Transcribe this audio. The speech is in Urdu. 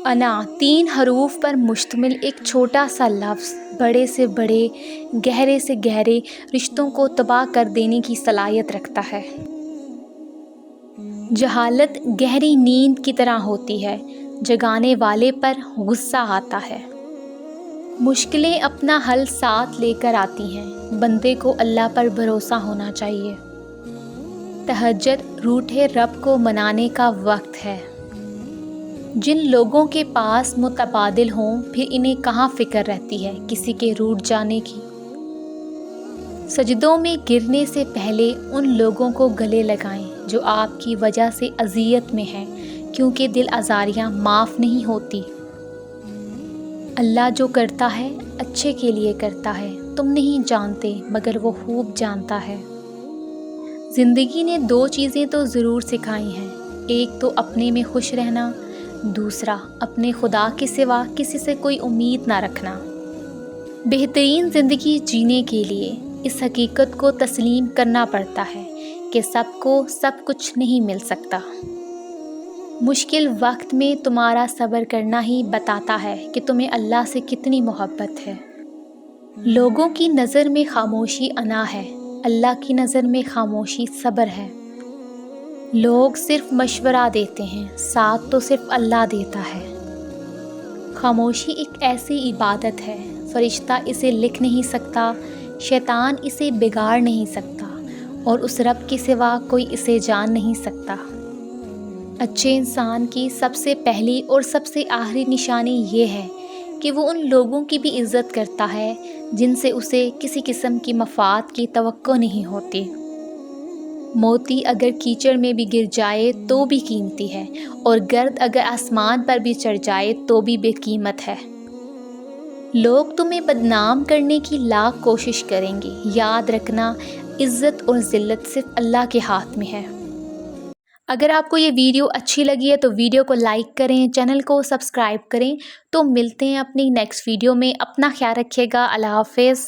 انا 3 حروف پر مشتمل ایک چھوٹا سا لفظ بڑے سے بڑے، گہرے سے گہرے رشتوں کو تباہ کر دینے کی صلاحیت رکھتا ہے۔ جہالت گہری نیند کی طرح ہوتی ہے، جگانے والے پر غصہ آتا ہے۔ مشکلیں اپنا حل ساتھ لے کر آتی ہیں، بندے کو اللہ پر بھروسہ ہونا چاہیے۔ تہجد روٹھے رب کو منانے کا وقت ہے۔ جن لوگوں کے پاس متبادل ہوں پھر انہیں کہاں فکر رہتی ہے کسی کے روٹھ جانے کی۔ سجدوں میں گرنے سے پہلے ان لوگوں کو گلے لگائیں جو آپ کی وجہ سے اذیت میں ہیں، کیونکہ دل آزاریاں معاف نہیں ہوتی۔ اللہ جو کرتا ہے اچھے کے لیے کرتا ہے، تم نہیں جانتے مگر وہ خوب جانتا ہے۔ زندگی نے 2 چیزیں تو ضرور سکھائی ہیں، ایک تو اپنے میں خوش رہنا، دوسرا اپنے خدا کے سوا کسی سے کوئی امید نہ رکھنا۔ بہترین زندگی جینے کے لیے اس حقیقت کو تسلیم کرنا پڑتا ہے کہ سب کو سب کچھ نہیں مل سکتا۔ مشکل وقت میں تمہارا صبر کرنا ہی بتاتا ہے کہ تمہیں اللہ سے کتنی محبت ہے۔ لوگوں کی نظر میں خاموشی انا ہے، اللہ کی نظر میں خاموشی صبر ہے۔ لوگ صرف مشورہ دیتے ہیں، ساتھ تو صرف اللہ دیتا ہے۔ خاموشی ایک ایسی عبادت ہے، فرشتہ اسے لکھ نہیں سکتا، شیطان اسے بگاڑ نہیں سکتا، اور اس رب کے سوا کوئی اسے جان نہیں سکتا۔ اچھے انسان کی سب سے پہلی اور سب سے آخری نشانی یہ ہے کہ وہ ان لوگوں کی بھی عزت کرتا ہے جن سے اسے کسی قسم کی مفاد کی توقع نہیں ہوتی۔ موتی اگر کیچڑ میں بھی گر جائے تو بھی قیمتی ہے، اور گرد اگر آسمان پر بھی چڑھ جائے تو بھی بے قیمت ہے۔ لوگ تمہیں بدنام کرنے کی لاکھ کوشش کریں گے، یاد رکھنا عزت اور ذلت صرف اللہ کے ہاتھ میں ہے۔ اگر آپ کو یہ ویڈیو اچھی لگی ہے تو ویڈیو کو لائک کریں، چینل کو سبسکرائب کریں۔ تو ملتے ہیں اپنی نیکسٹ ویڈیو میں، اپنا خیال رکھیے گا، اللہ حافظ۔